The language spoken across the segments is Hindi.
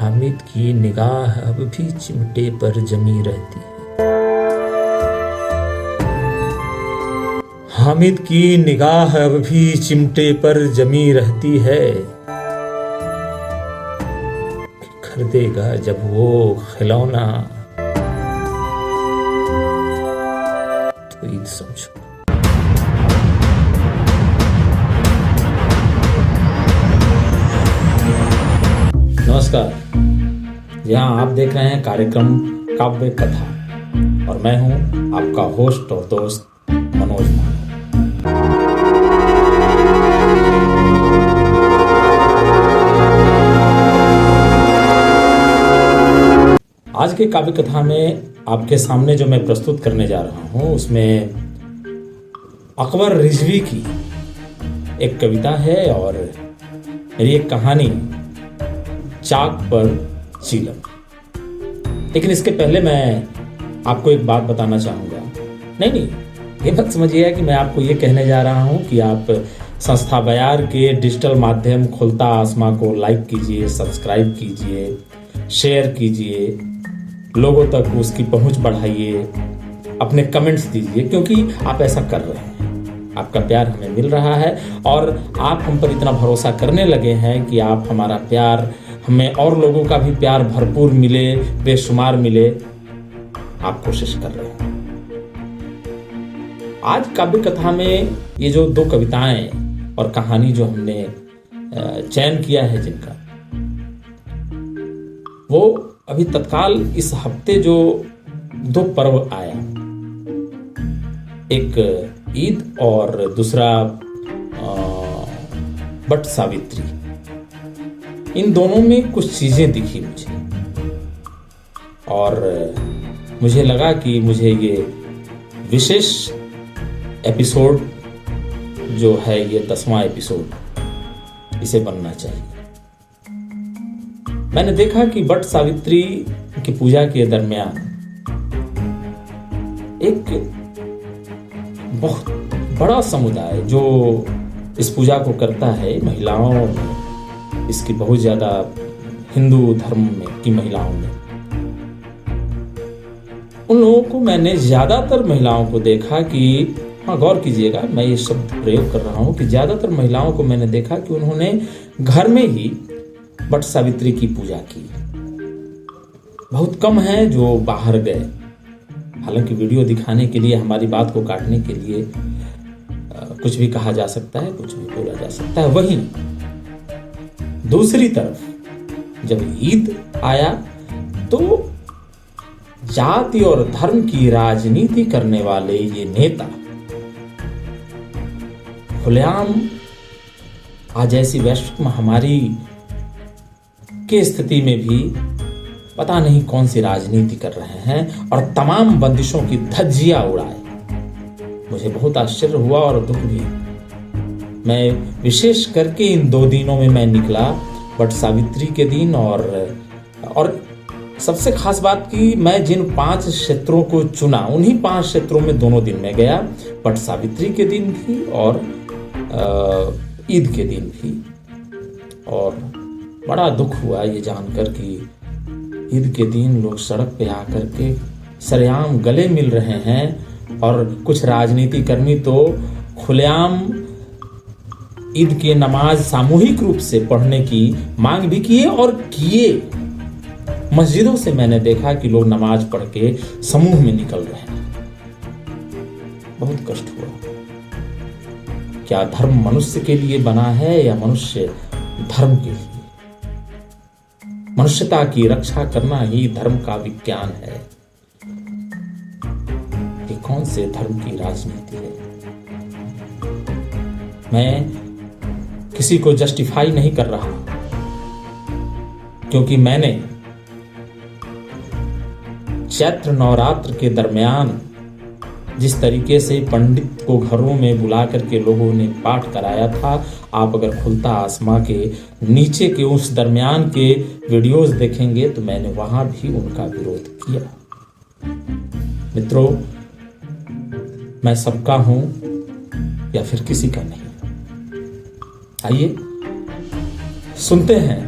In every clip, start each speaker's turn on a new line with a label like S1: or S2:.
S1: हामिद की निगाह अब भी चिमटे पर जमी रहती है। हामिद की निगाह अब भी चिमटे पर जमी रहती है। खरीदेगा जब वो खिलौना तो ईद समझो। नमस्कार, यहाँ आप देख रहे हैं कार्यक्रम काव्य कथा और मैं हूं आपका होस्ट और दोस्त मनोज मानव। आज के काव्य कथा में आपके सामने जो मैं प्रस्तुत करने जा रहा हूं उसमें अकबर रिजवी की एक कविता है और मेरी एक कहानी चाक पर चीलम। लेकिन इसके पहले मैं आपको एक बात बताना चाहूंगा। नहीं, ये मत समझिएगा कि मैं आपको ये कहने जा रहा हूं कि आप संस्था बयार के डिजिटल माध्यम खुलता आसमां को लाइक कीजिए, सब्सक्राइब कीजिए, शेयर कीजिए, लोगों तक उसकी पहुंच बढ़ाइए, अपने कमेंट्स दीजिए, क्योंकि आप ऐसा कर रहे हैं। आपका प्यार हमें मिल रहा है और आप हम पर इतना भरोसा करने लगे हैं कि आप हमारा प्यार हमें और लोगों का भी प्यार भरपूर मिले, बेशुमार मिले, आप कोशिश कर रहे हैं। आज काव्य कथा में ये जो दो कविताएं और कहानी जो हमने चयन किया है जिनका, वो अभी तत्काल इस हफ्ते जो दो पर्व आया, एक ईद और दूसरा बट सावित्री, इन दोनों में कुछ चीजें दिखी मुझे और मुझे लगा कि मुझे ये विशेष एपिसोड जो है, ये 10वां एपिसोड, इसे बनना चाहिए। मैंने देखा कि बट सावित्री की पूजा के दरमियान एक बहुत बड़ा समुदाय जो इस पूजा को करता है, महिलाओं, इसकी बहुत ज्यादा हिंदू धर्म में की महिलाओं में, उन लोगों को मैंने ज्यादातर महिलाओं को देखा कि, हाँ गौर कीजिएगा मैं ये शब्द प्रयोग कर रहा हूं कि ज्यादातर महिलाओं को मैंने देखा कि उन्होंने घर में ही बट सावित्री की पूजा की। बहुत कम हैं जो बाहर गए। हालांकि वीडियो दिखाने के लिए, हमारी बात को काटने के लिए कुछ भी कहा जा सकता है, कुछ भी बोला जा सकता है। वहीं दूसरी तरफ जब ईद आया तो जाति और धर्म की राजनीति करने वाले ये नेता खुलेआम आज ऐसी वैश्विक महामारी की स्थिति में भी पता नहीं कौन सी राजनीति कर रहे हैं और तमाम बंदिशों की धज्जियां उड़ाए। मुझे बहुत आश्चर्य हुआ और दुख भी। मैं विशेष करके इन 2 दिनों में मैं निकला, बट सावित्री के दिन और सबसे खास बात की, मैं जिन 5 क्षेत्रों को चुना उन्हीं 5 क्षेत्रों में दोनों दिन में गया, बट सावित्री के दिन भी और ईद के दिन भी। और बड़ा दुख हुआ ये जानकर कि ईद के दिन लोग सड़क पे आकर के सरेआम गले मिल रहे हैं और कुछ राजनीति कर्मी तो खुलेआम ईद की नमाज सामूहिक रूप से पढ़ने की मांग भी किए और किए। मस्जिदों से मैंने देखा कि लोग नमाज पढ़ के समूह में निकल रहे हैं। बहुत कष्ट हुआ। क्या धर्म मनुष्य के लिए बना है या मनुष्य धर्म के लिए? मनुष्यता की रक्षा करना ही धर्म का विज्ञान है। ये कौन से धर्म की राजनीति है? मैं किसी को जस्टिफाई नहीं कर रहा, क्योंकि मैंने चैत्र नवरात्र के दरमियान जिस तरीके से पंडित को घरों में बुला करके लोगों ने पाठ कराया था, आप अगर खुलता आसमां के नीचे के उस दरमियान के वीडियोस देखेंगे तो मैंने वहां भी उनका विरोध किया। मित्रों, मैं सबका हूं या फिर किसी का नहीं। आइए सुनते हैं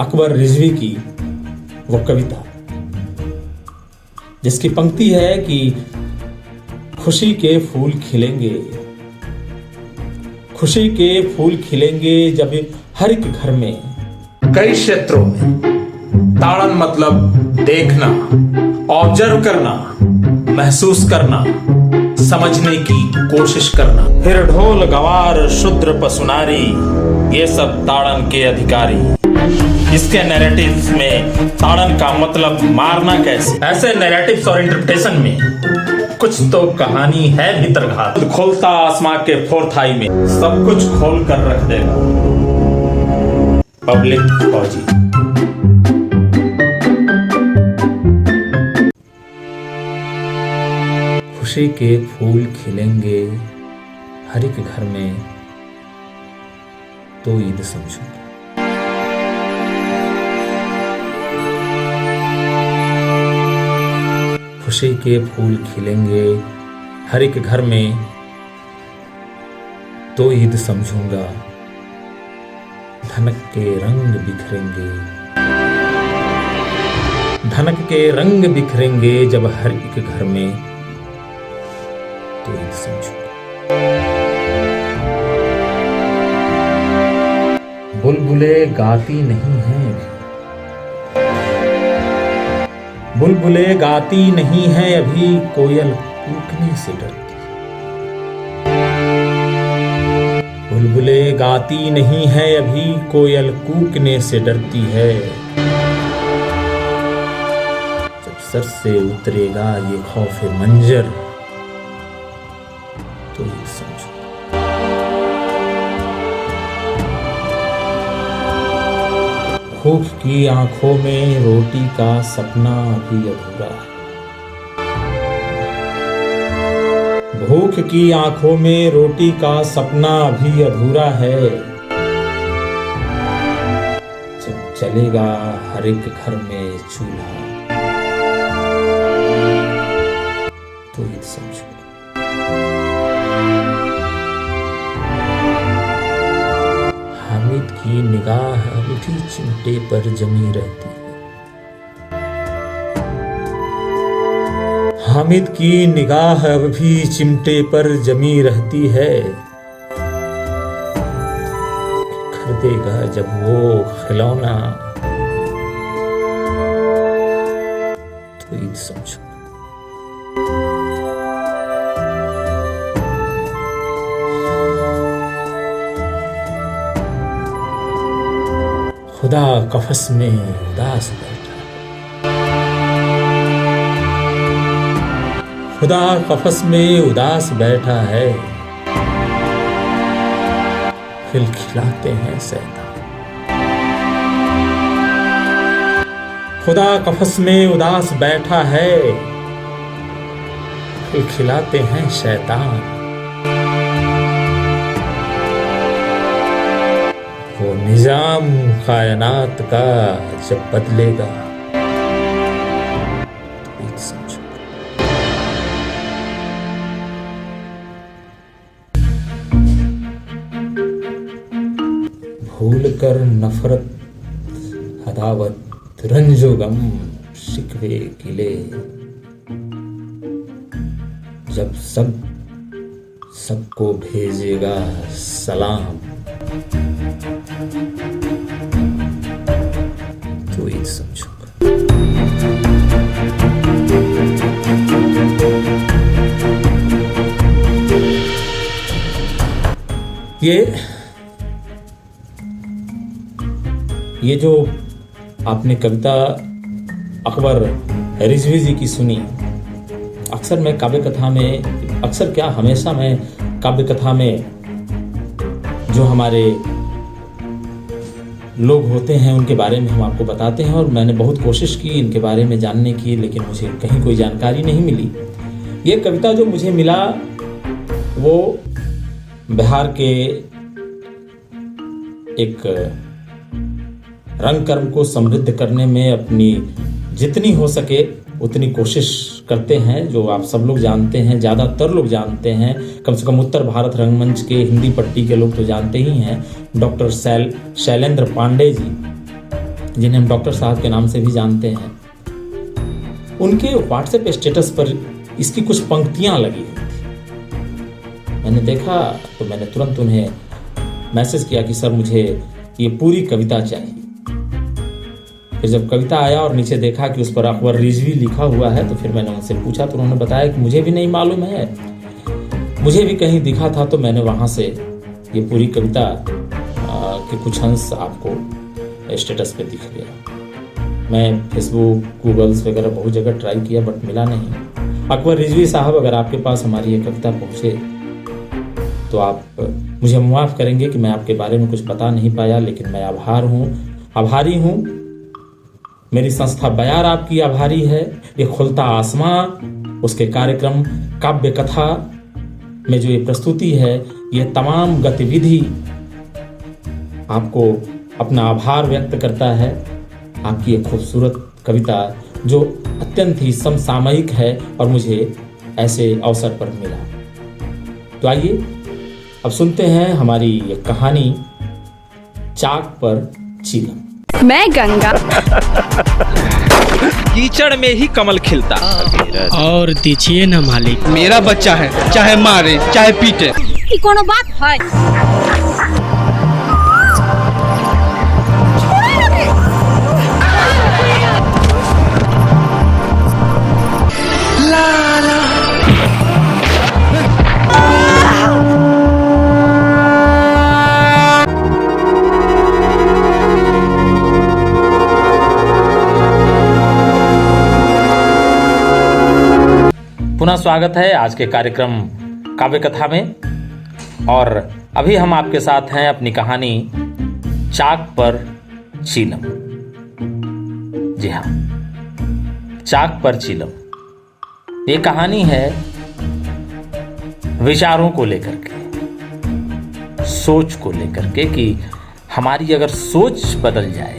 S1: अकबर रिजवी की वो कविता, जिसकी पंक्ति है कि खुशी के फूल खिलेंगे, खुशी के फूल खिलेंगे जब हर एक घर में। कई क्षेत्रों में ताड़न मतलब देखना, ऑब्जर्व करना, महसूस करना, समझने की कोशिश करना। फिर ढोल गवार शूद्र पसुनारी, ये सब ताड़न के अधिकारी। इसके नैरेटिव्स में ताड़न का मतलब मारना कैसे, ऐसे नैरेटिव्स और इंटरप्रिटेशन में कुछ तो कहानी है भीतरघात। खोलता आसमां के फोर्थ आई में सब कुछ खोल कर रख देगा पब्लिक फौजी। खुशी के फूल खिलेंगे हर एक घर में, तो ईद समझूंगा। खुशी के फूल खिलेंगे हर एक घर में, तो ईद समझूंगा। धनक के रंग बिखरेंगे, धनक के रंग बिखरेंगे जब हर एक घर में, तो ईद समझूंगा। बुलबुले गाती नहीं हैं, बुलबुले गाती नहीं है अभी, कोयल कूकने से डरती। बुलबुले गाती नहीं है अभी, कोयल कूकने से डरती है। जब सर से उतरेगा ये खौफ मंजर, तो ये समझो। भूख की आंखों में रोटी का सपना अभी अधूरा है, भूख की आंखों में रोटी का सपना अभी अधूरा है। जब चलेगा हर एक घर में चूल्हा, तो ये समझो। हामिद की निगाह अभी चिमटे पर जमी रहती है, हामिद की निगाह अब भी चिमटे पर जमी रहती है। खरीदेगा जब वो खिलौना, तो ईद समझो। खुदा कफस में उदास बैठा, खुदा कफस में उदास बैठा है। खिलखिलाते हैं शैतान, खुदा कफस में उदास बैठा है। खिलखिलाते हैं शैतान। वो निजाम कायनात का जब बदलेगा, तो ईद समझो। भूल कर नफरत, अदावत, रंजो गम, शिकवे गिले, जब सबको भेजेगा सलाम, तो ईद समझूंगा। ये जो आपने कविता अकबर रिजवी जी की सुनी, अक्सर मैं काव्य कथा में, अक्सर क्या हमेशा मैं काव्य कथा में जो हमारे लोग होते हैं उनके बारे में हम आपको बताते हैं, और मैंने बहुत कोशिश की इनके बारे में जानने की, लेकिन मुझे कहीं कोई जानकारी नहीं मिली। ये कविता जो मुझे मिला वो बिहार के एक रंग कर्म को समृद्ध करने में अपनी जितनी हो सके उतनी कोशिश करते हैं, जो आप सब लोग जानते हैं, ज़्यादातर लोग जानते हैं, कम से कम उत्तर भारत रंगमंच के हिंदी पट्टी के लोग तो जानते ही हैं। डॉक्टर शैलेंद्र पांडे जी, जिन्हें हम डॉक्टर साहब के नाम से भी जानते हैं, उनके व्हाट्सएप स्टेटस पर इसकी कुछ पंक्तियां लगी हुई थी। मैंने देखा तो मैंने तुरंत उन्हें मैसेज किया कि सर मुझे ये पूरी कविता चाहिए। फिर जब कविता आया और नीचे देखा कि उस पर अकबर रिजवी लिखा हुआ है तो फिर मैंने उनसे पूछा तो उन्होंने बताया कि मुझे भी नहीं मालूम है, मुझे भी कहीं दिखा था तो मैंने वहाँ से ये पूरी कविता के कुछ अंश आपको स्टेटस पे दिख गया। मैं फेसबुक, गूगल्स वगैरह बहुत जगह ट्राई किया बट मिला नहीं। अकबर रिजवी साहब, अगर आपके पास हमारी ये कविता पहुँचे तो आप मुझे माफ़ करेंगे कि मैं आपके बारे में कुछ बता नहीं पाया, लेकिन मैं आभारी हूँ। मेरी संस्था बयार आपकी आभारी है। ये खुलता आसमां, उसके कार्यक्रम काव्य कथा में जो ये प्रस्तुति है, ये तमाम गतिविधि आपको अपना आभार व्यक्त करता है। आपकी ये खूबसूरत कविता जो अत्यंत ही समसामयिक है और मुझे ऐसे अवसर पर मिला। तो आइए अब सुनते हैं हमारी ये कहानी, चाक पर चीलम।
S2: मैं गंगा
S3: कीचड़ में ही कमल खिलता।
S4: और दीजिए न मालिक,
S3: मेरा बच्चा है, चाहे मारे चाहे पीटे।
S2: ई कोनो बात है?
S1: पुनः स्वागत है आज के कार्यक्रम काव्य कथा में। और अभी हम आपके साथ हैं अपनी कहानी चाक पर चीलम। जी हाँ, चाक पर चीलम। ये कहानी है विचारों को लेकर के, सोच को लेकर के कि हमारी अगर सोच बदल जाए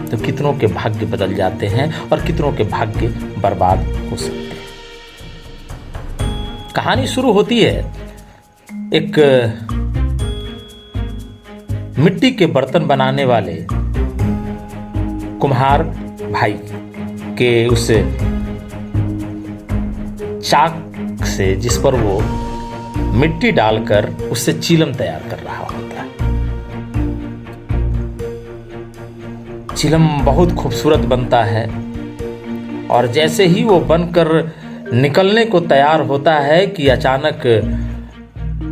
S1: तो कितनों के भाग्य बदल जाते हैं और कितनों के भाग्य बर्बाद हो सकते हैं। कहानी शुरू होती है एक मिट्टी के बर्तन बनाने वाले कुम्हार भाई के उस चाक से, जिस पर वो मिट्टी डालकर उससे चीलम तैयार कर रहा होता है। चीलम बहुत खूबसूरत बनता है और जैसे ही वो बनकर निकलने को तैयार होता है कि अचानक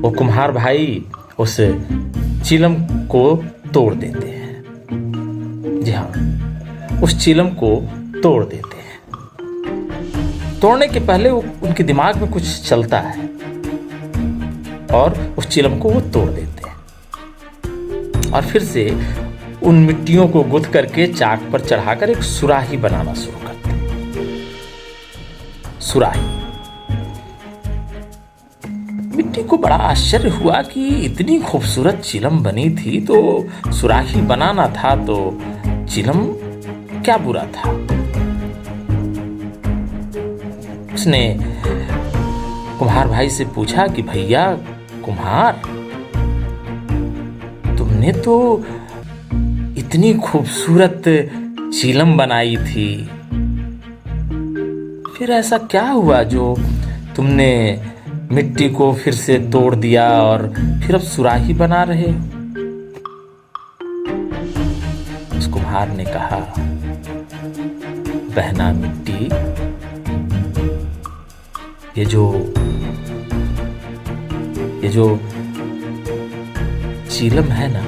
S1: वो कुम्हार भाई उस चीलम को तोड़ देते हैं। जी हाँ, उस चीलम को तोड़ देते हैं। तोड़ने के पहले उनके दिमाग में कुछ चलता है और उस चीलम को वो तोड़ देते हैं और फिर से उन मिट्टियों को गुथ करके चाक पर चढ़ाकर एक सुराही बनाना शुरू करते हैं। सुराही। मिट्टी को बड़ा आश्चर्य हुआ कि इतनी खूबसूरत चिलम बनी थी तो सुराही बनाना था तो चिलम क्या बुरा था। उसने कुम्हार भाई से पूछा कि भैया कुम्हार, तुमने तो इतनी खूबसूरत चिलम बनाई थी, फिर ऐसा क्या हुआ जो तुमने मिट्टी को फिर से तोड़ दिया और फिर अब सुराही बना रहे हो? उस कुम्हार ने कहा, बहना मिट्टी, ये जो चीलम है ना,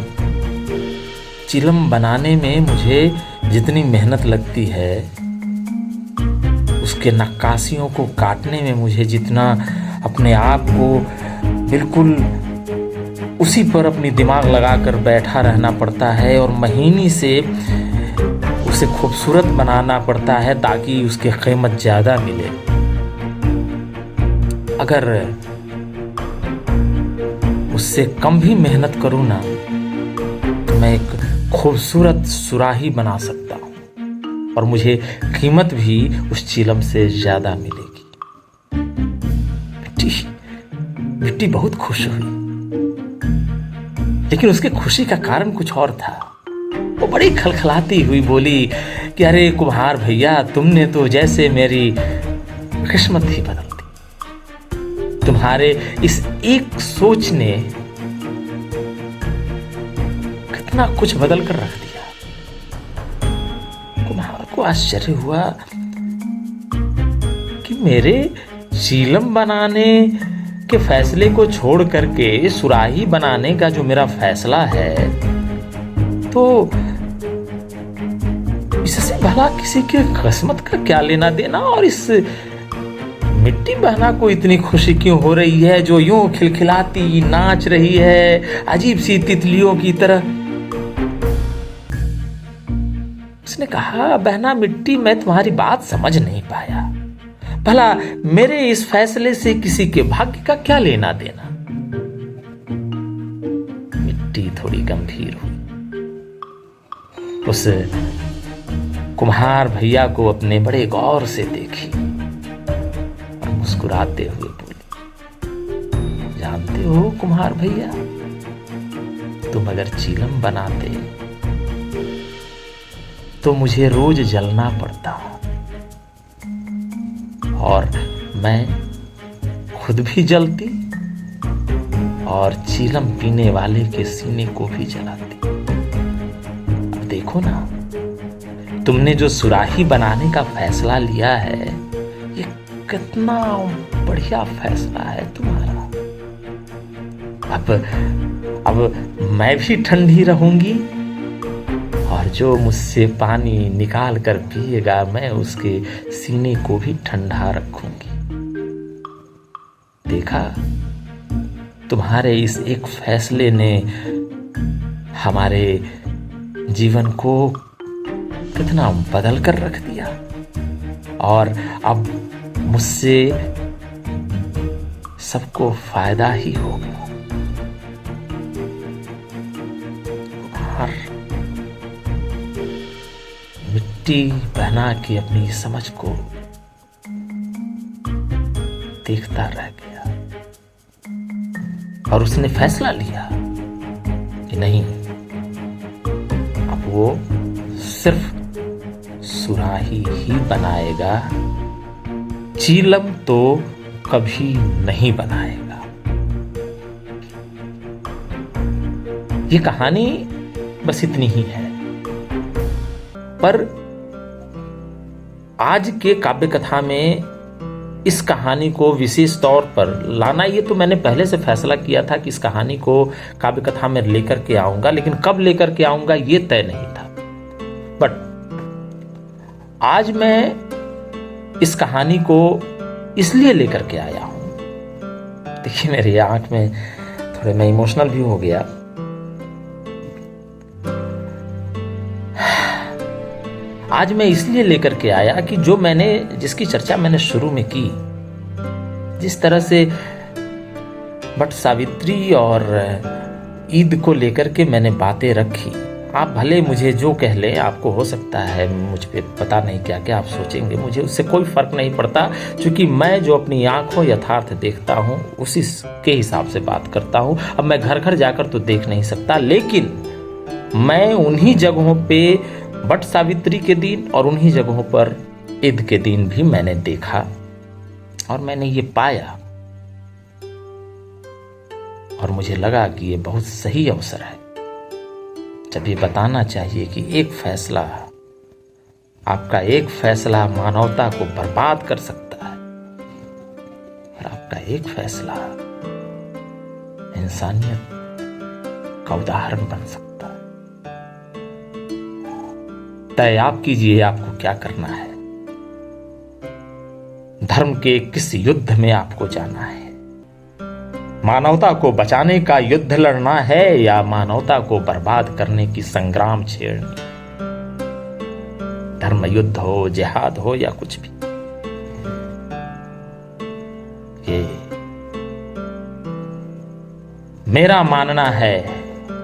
S1: चिलम बनाने में मुझे जितनी मेहनत लगती है, उसके नक्काशियों को काटने में मुझे जितना अपने आप को बिल्कुल उसी पर अपनी दिमाग लगाकर बैठा रहना पड़ता है और महीने से उसे खूबसूरत बनाना पड़ता है ताकि उसकी कीमत ज़्यादा मिले। अगर उससे कम भी मेहनत करूँ ना तो मैं एक खूबसूरत सुराही बना सकता हूँ और मुझे कीमत भी उस चिलम से ज़्यादा मिलेगी। मिट्टी बहुत खुश हुई, लेकिन उसके खुशी का कारण कुछ और था। वो बड़ी खलखलाती हुई बोली कि अरे कुम्हार भैया, तुमने तो जैसे मेरी किस्मत ही बदल दी। तुम्हारे इस एक सोच ने कितना कुछ बदल कर रख दिया। कुम्हार को आश्चर्य हुआ कि मेरे चीलम बनाने के फैसले को छोड़ करके सुराही बनाने का जो मेरा फैसला है, तो इससे भला किसी की किस्मत का क्या लेना देना, और इस मिट्टी बहना को इतनी खुशी क्यों हो रही है जो यूं खिलखिलाती नाच रही है अजीब सी तितलियों की तरह। उसने कहा, बहना मिट्टी, मैं तुम्हारी बात समझ नहीं पाया। भला मेरे इस फैसले से किसी के भाग्य का क्या लेना देना। मिट्टी थोड़ी गंभीर हुई, उस कुम्हार भैया को अपने बड़े गौर से देखी और मुस्कुराते हुए बोली, जानते हो कुम्हार भैया, तुम अगर चीलम बनाते तो मुझे रोज जलना पड़ता और मैं खुद भी जलती और चीलम पीने वाले के सीने को भी जलाती। अब देखो ना, तुमने जो सुराही बनाने का फैसला लिया है, ये कितना बढ़िया फैसला है तुम्हारा। अब मैं भी ठंडी रहूंगी और जो मुझसे पानी निकाल कर पिएगा, मैं उसके सीने को भी ठंडा रखूंगी। देखा, तुम्हारे इस एक फैसले ने हमारे जीवन को कितना बदल कर रख दिया, और अब मुझसे सबको फायदा ही होगा। मिट्टी बहना की अपनी समझ को देखता रह गया और उसने फैसला लिया कि नहीं, अब वो सिर्फ सुराही ही बनाएगा, चीलम तो कभी नहीं बनाएगा। ये कहानी बस इतनी ही है, पर आज के काव्य कथा में इस कहानी को विशेष तौर पर लाना, ये तो मैंने पहले से फैसला किया था कि इस कहानी को काव्य कथा में लेकर के आऊंगा, लेकिन कब लेकर के आऊंगा ये तय नहीं था। बट आज मैं इस कहानी को इसलिए लेकर के आया हूं। देखिए, मेरी आंख में थोड़े मैं इमोशनल भी हो गया। आज मैं इसलिए लेकर के आया कि जो मैंने, जिसकी चर्चा मैंने शुरू में की, जिस तरह से बट सावित्री और ईद को लेकर के मैंने बातें रखी, आप भले मुझे जो कह लें, आपको हो सकता है मुझ पे पता नहीं क्या क्या आप सोचेंगे, मुझे उससे कोई फर्क नहीं पड़ता, क्योंकि मैं जो अपनी आंखों यथार्थ देखता हूं उसी के हिसाब से बात करता हूं। अब मैं घर घर जाकर तो देख नहीं सकता, लेकिन मैं उन्हीं जगहों पे बट सावित्री के दिन और उन्हीं जगहों पर ईद के दिन भी मैंने देखा और मैंने ये पाया, और मुझे लगा कि ये बहुत सही अवसर है जब ये बताना चाहिए कि एक फैसला, आपका एक फैसला मानवता को बर्बाद कर सकता है, और आपका एक फैसला इंसानियत का उदाहरण बन सकता है। तय आप कीजिए आपको क्या करना है, धर्म के किस युद्ध में आपको जाना है। मानवता को बचाने का युद्ध लड़ना है या मानवता को बर्बाद करने की संग्राम छेड़नी। धर्म युद्ध हो, जिहाद हो या कुछ भी, ये मेरा मानना है,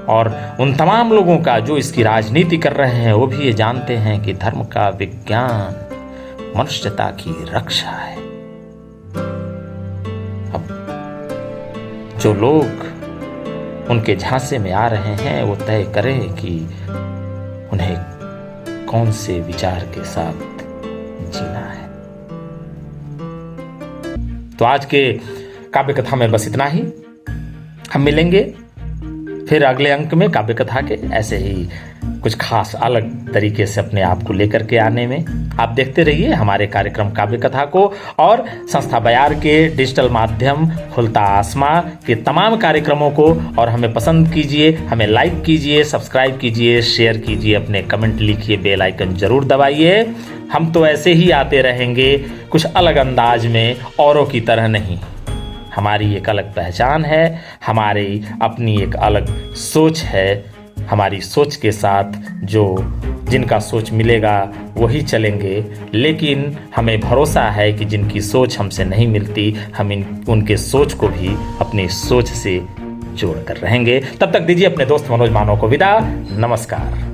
S1: और उन तमाम लोगों का जो इसकी राजनीति कर रहे हैं वो भी ये जानते हैं कि धर्म का विज्ञान मनुष्यता की रक्षा है। अब जो लोग उनके झांसे में आ रहे हैं वो तय करें कि उन्हें कौन से विचार के साथ जीना है। तो आज के काव्य कथा में बस इतना ही। हम मिलेंगे फिर अगले अंक में काव्य कथा के, ऐसे ही कुछ खास अलग तरीके से अपने आप को लेकर के आने में। आप देखते रहिए हमारे कार्यक्रम काव्य कथा को, और संस्था बयार के डिजिटल माध्यम खुलता आसमां के तमाम कार्यक्रमों को। और हमें पसंद कीजिए, हमें लाइक कीजिए, सब्सक्राइब कीजिए, शेयर कीजिए, अपने कमेंट लिखिए, बेल आइकन जरूर दबाइए। हम तो ऐसे ही आते रहेंगे, कुछ अलग अंदाज में, औरों की तरह नहीं। हमारी एक अलग पहचान है, हमारी अपनी एक अलग सोच है। हमारी सोच के साथ जिनका सोच मिलेगा वही चलेंगे, लेकिन हमें भरोसा है कि जिनकी सोच हमसे नहीं मिलती, हम उनके सोच को भी अपनी सोच से जोड़ कर रहेंगे। तब तक दीजिए अपने दोस्त मनोज मानव को विदा। नमस्कार।